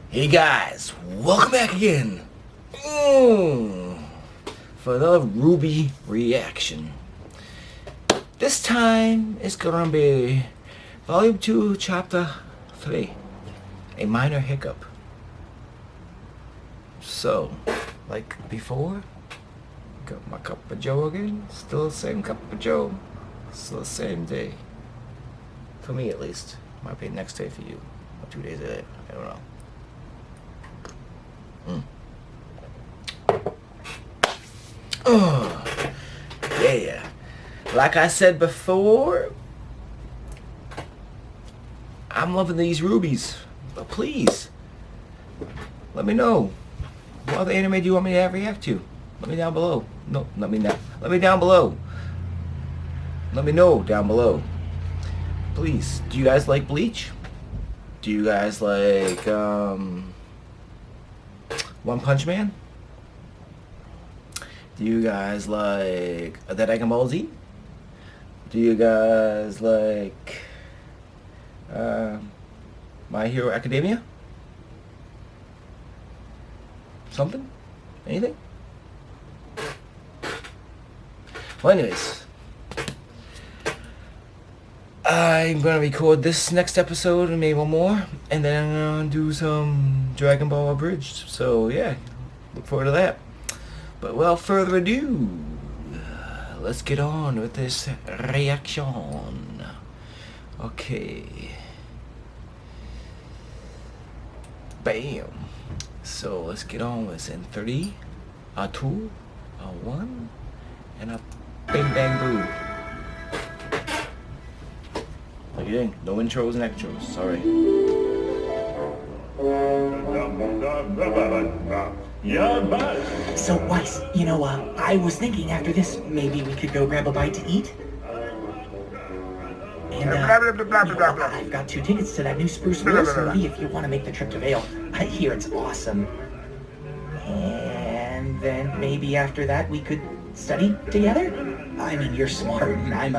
Hey guys, welcome back again for another RWBY reaction. This time it's gonna be Volume 2, Chapter 3, A Minor Hiccup. So, like before, got my cup of joe again. Still the same cup of joe. Still the same day. For me at least. Might be next day for you. Or 2 days later. I don't know. Oh, yeah. Like I said before, I'm loving these rubies. But please, let me know. What other anime do you want me to react to? Let me down below. No, let me down below. Let me know down below. Please. Do you guys like Bleach? Do you guys like One Punch Man? Do you guys like Dragon Ball Z? Do you guys like My Hero Academia? Something? Anything? Well, anyways, I'm gonna record this next episode and maybe one more, and then I'm gonna do some Dragon Ball Abridged. So yeah, look forward to that. But without further ado, let's get on with this reaction. Okay. Bam. So let's get on with this in 3, a 2, a 1, and a bing bang boo. Like you no intros and extras, sorry. So, Weiss, I was thinking after this, maybe we could go grab a bite to eat. And, I've got 2 tickets to that new Spruce Willis movie if you want to make the trip to Vale. I hear it's awesome. And then maybe after that we could study together? I mean, you're smart and I'm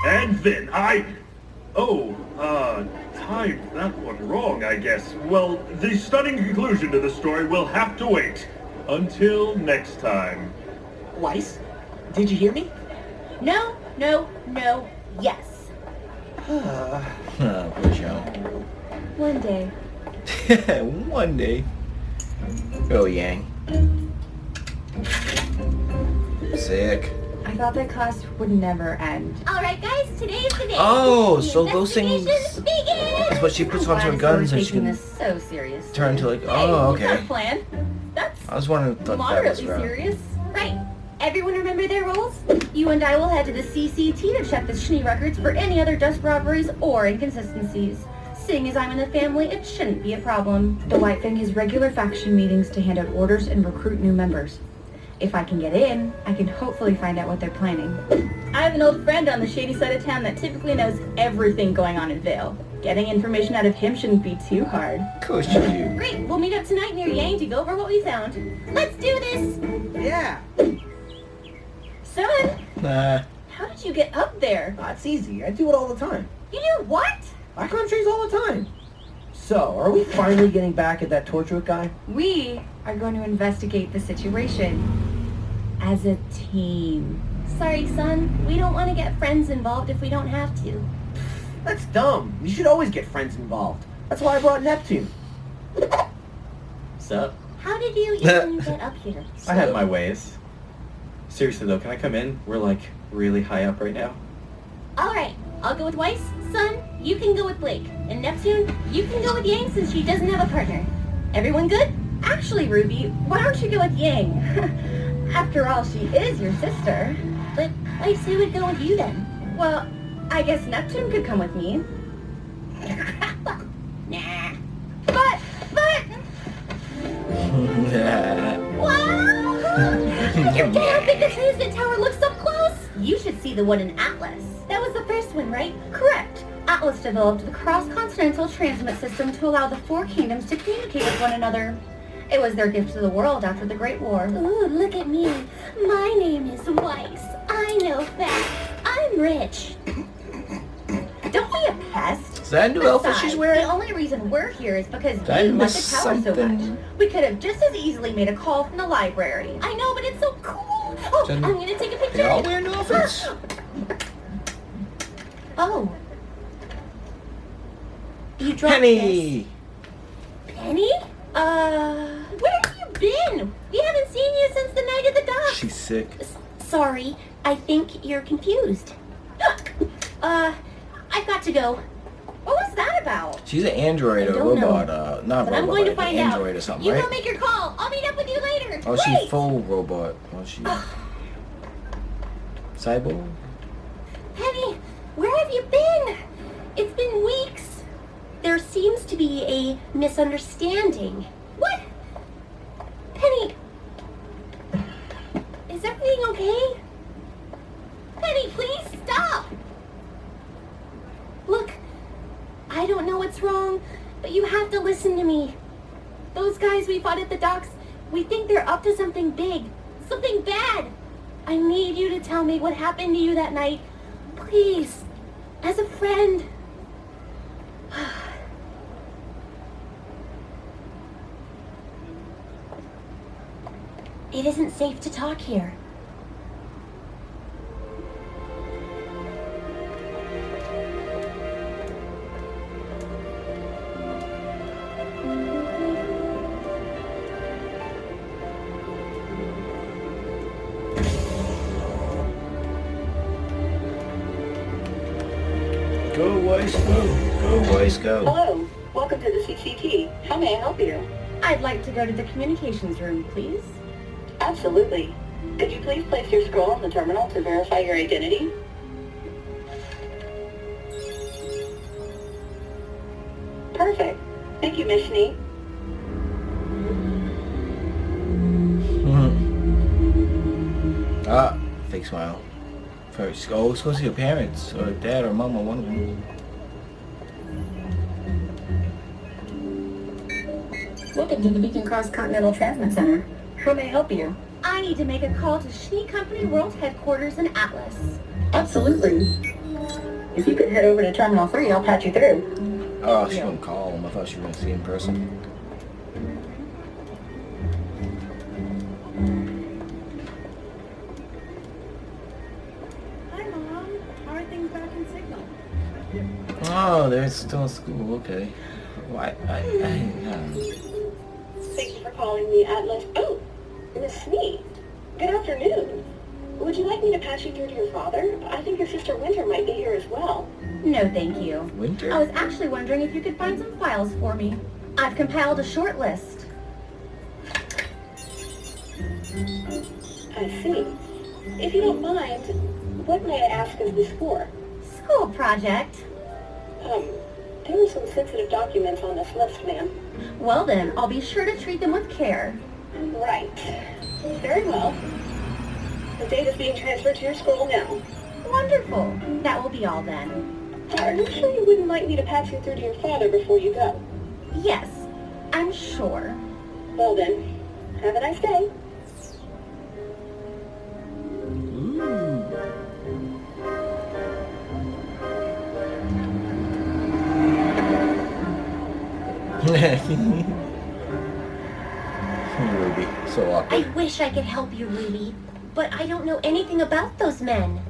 And then timed that one wrong, I guess. Well, the stunning conclusion to the story will have to wait until next time. Weiss, did you hear me? No, yes. Poor show. One day. One day. Go Yang. Sick. I thought that class would never end. Alright guys, today's the day. Oh, so those things. Begin. That's what she puts onto her guns and she can this so serious. turn to like, Hey, oh, what's our okay. plan? That's I was wondering if that was moderately around. serious. Right. Everyone remember their roles? You and I will head to the CCT to check the Schnee records for any other dust robberies or inconsistencies. Seeing as I'm in the family, it shouldn't be a problem. The White Fang has regular faction meetings to hand out orders and recruit new members. If I can get in, I can hopefully find out what they're planning. I have an old friend on the shady side of town that typically knows everything going on in Vale. Getting information out of him shouldn't be too hard. Of course you do. Great, we'll meet up tonight near Yang to go over what we found. Let's do this! Yeah. Son, Nah. how did you get up there? It's easy. I do it all the time. You do what? I climb trees all the time. So, are we finally getting back at that torture guy? We are going to investigate the situation as a team. Sorry, son. We don't want to get friends involved if we don't have to. That's dumb. You should always get friends involved. That's why I brought Neptune. Sup? How did you even get up here? I had my ways. Seriously though, can I come in? We're like really high up right now. Alright, I'll go with Weiss. Son, you can go with Blake. And Neptune, you can go with Yang since she doesn't have a partner. Everyone good? Actually, Ruby, why don't you go with Yang? After all, she is your sister. But Weiss, who would go with you then? Well, I guess Neptune could come with me. Nah. But... Wow! You get how big the Transmit Tower looks up close? You should see the one in Atlas. That was the first one, right? Correct. Atlas developed the cross-continental transmit system to allow the 4 kingdoms to communicate with one another. It was their gift to the world after the Great War. Ooh, look at me. My name is Weiss. I know facts. I'm rich. Don't be a pest. Is that a new outfit she's Besides, wearing? the only reason we're here is because Did I you love miss the tower so something? much. We could have just as easily made a call from the library. I know, but it's so cool. Oh, Then I'm gonna take a picture. They all wear new outfits. Oh. You dropped Penny! this. Penny? Where have you been? We haven't seen you since the night of the dock. She's sick. Sorry, I think you're confused. I've got to go. What was that about? She's an android I or don't know. robot. Not But robot, I'm going to but an find out. android or something, You right? go make your call. I'll meet up with you later. Oh, Wait. she's full robot. Oh, she... Cyborg? Penny, where have you been? It's been weeks. There seems to be a misunderstanding. What? Penny, is everything okay? Penny, please stop. Look, I don't know what's wrong, but you have to listen to me. Those guys we fought at the docks, we think they're up to something big, something bad. I need you to tell me what happened to you that night. Please, as a friend. It isn't safe to talk here. Go, Weiss, go. Go, Weiss, go. Hello, welcome to the CCT. How may I help you? I'd like to go to the communications room, please. Absolutely. Could you please place your scroll on the terminal to verify your identity? Perfect. Thank you, Miss Schnee. Ah, fake smile. First, let's go see your parents, or dad, or mom, or one of them. Welcome to the Beacon Cross Continental Transmit Center. How may I help you? I need to make a call to Schnee Company World Headquarters in Atlas. Absolutely. If you could head over to Terminal 3, I'll patch you through. Oh, she gonna call him. I thought she was gonna see him in person. Hi, Mom. How are things back in Signal? Oh, they're still in school. Okay. Why? Thank you for calling the Atlas. Oh, Miss Schnee. Good afternoon. Would you like me to pass you through to your father? I think your sister Winter might be here as well. No, thank you. Winter? I was actually wondering if you could find some files for me. I've compiled a short list. I see. If you don't mind, what may I ask is this for? School project. There are some sensitive documents on this list, ma'am. Well then, I'll be sure to treat them with care. Right. Very well. The data's being transferred to your scroll now. Wonderful. That will be all then. Are you sure you wouldn't like me to patch you through to your father before you go? Yes, I'm sure. Well then, have a nice day. Ruby, so I awkward. wish I could help you, Ruby, but I don't know anything about those men.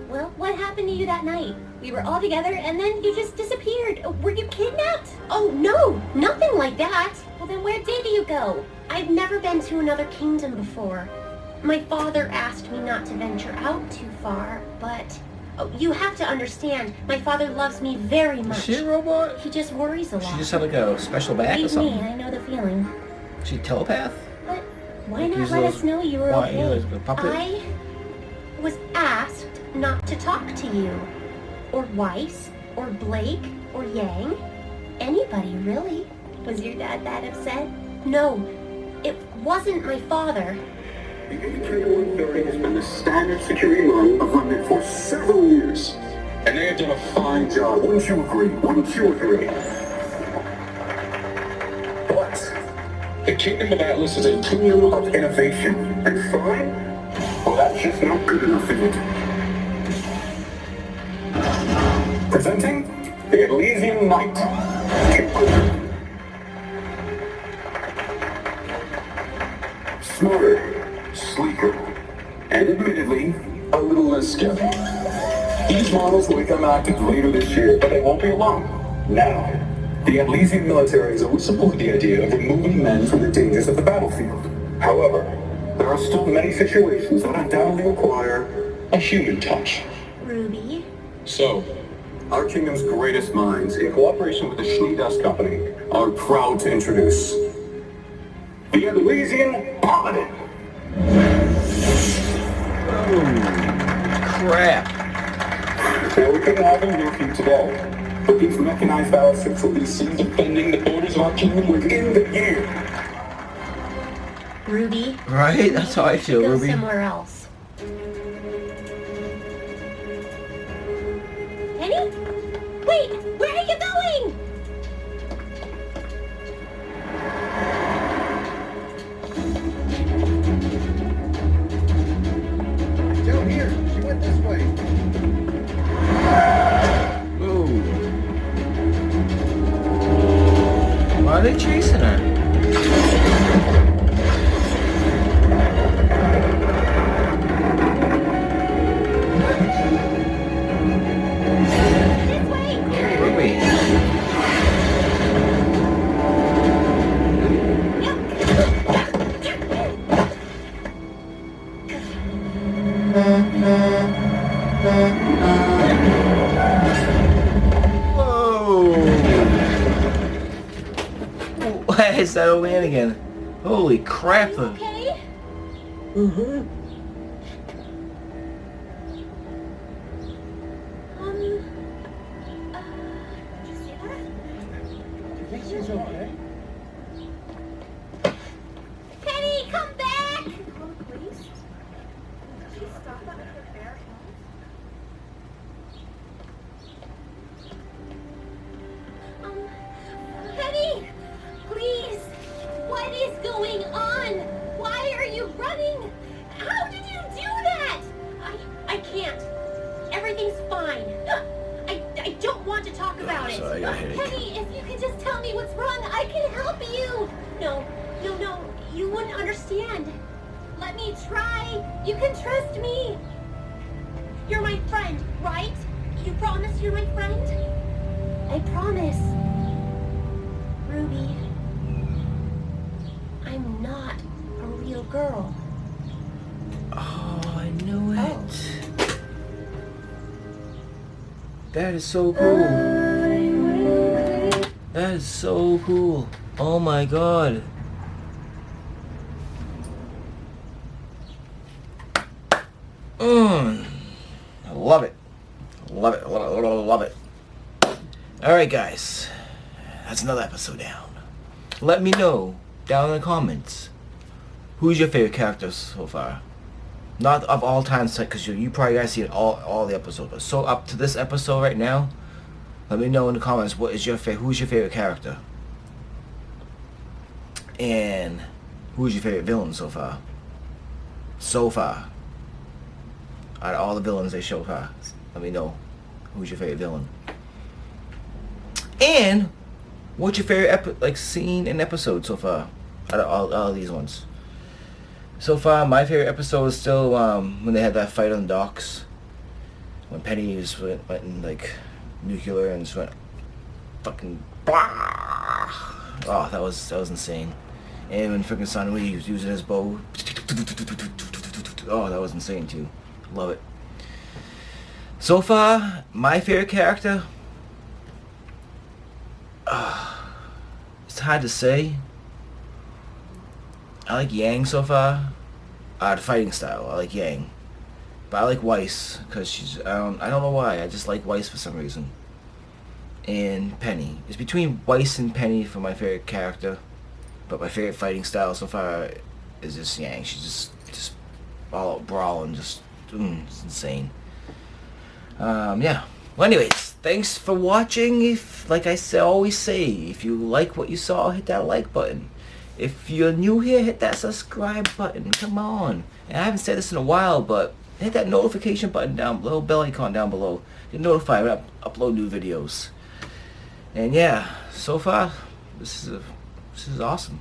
Well, what happened to you that night? We were all together and then you just disappeared. Were you kidnapped? Oh, no, nothing like that. Well, then where did you go? I've never been to another kingdom before. My father asked me not to venture out too far, but... Oh, you have to understand, my father loves me very much. Is she a robot? He just worries a lot. She just had like a special back or Believe me, something. I know the feeling. She a telepath? But why Like not use let those- us know you were why, okay? use a puppet? I was asked not to talk to you. Or Weiss, or Blake, or Yang. Anybody, really. Was your dad that upset? No, it wasn't my father. The A3130 has been the standard security model of London for several years. And they have done a fine job. Wouldn't you agree? Wouldn't you agree? But the Kingdom of Atlas is a kingdom of innovation. And fine? Well, that's just not good enough, is it? Presenting the Elysian Knight. Smarter, sleeker, and admittedly, a little less scary. These models will become active later this year, but they won't be alone. Now, the Elysian military has always supported the idea of removing men from the dangers of the battlefield. However, there are still many situations that undoubtedly require a human touch. Ruby? So, our kingdom's greatest minds, in cooperation with the Schnee Dust Company, are proud to introduce the Elysian Paladin. Crap. Now, we couldn't have them here for you today, but these mechanized battleships will be seen defending the borders of our kingdom within the year. Ruby? Right? That's how I feel, Go Ruby. somewhere else. Penny? Wait! Where are you going? Down here. She went this way. Ooh. Why are they chasing her? This way! Ruby. Whoa! Why is that old man again? Holy crap! Okay? Mm-hmm. Did you see that? You think she's okay? Penny, come back! Call the police? Did she stop that with her bare hands? Penny! Please! What is going on? Why are you running? How did you do that? I can't. Everything's fine. I don't want to talk about it. sorry, I got a headache. Penny, if you could just tell me what's wrong, I can help you. No, you wouldn't understand. Let me try. You can trust me. You're my friend, right? You promise you're my friend? I promise. Ruby, I'm not a real girl. Oh, I knew it. That is so cool. That is so cool. Oh my god. I love it. Love it. Love it. Alright guys. That's another episode down. Let me know down in the comments. Who's your favorite character so far? Not of all time, because you probably guys see it all the episodes. But so up to this episode right now, let me know in the comments who's your favorite character, and who's your favorite villain so far. Out of all the villains they show far, let me know who's your favorite villain, and what's your favorite scene and episode so far out of all of these ones. So far, my favorite episode is still when they had that fight on the docks. When Penny just went in nuclear and just went fucking blah. Oh, that was insane. And when freaking Son Lee was using his bow. Oh, that was insane too. Love it. So far, my favorite character. It's hard to say. I like Yang so far. The fighting style, I like Yang. But I like Weiss, because she's, I don't know why, I just like Weiss for some reason. And Penny. It's between Weiss and Penny for my favorite character. But my favorite fighting style so far is just Yang. She's just all out brawling, just, it's insane. Yeah. Well anyways, thanks for watching. If, like I always say, if you like what you saw, hit that like button. If you're new here, hit that subscribe button. Come on. And I haven't said this in a while, but hit that notification button down below, bell icon down below. Get notified when I upload new videos. And yeah, so far, this is awesome.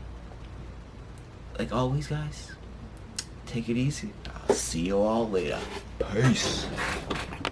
Like always, guys, take it easy. I'll see you all later. Peace.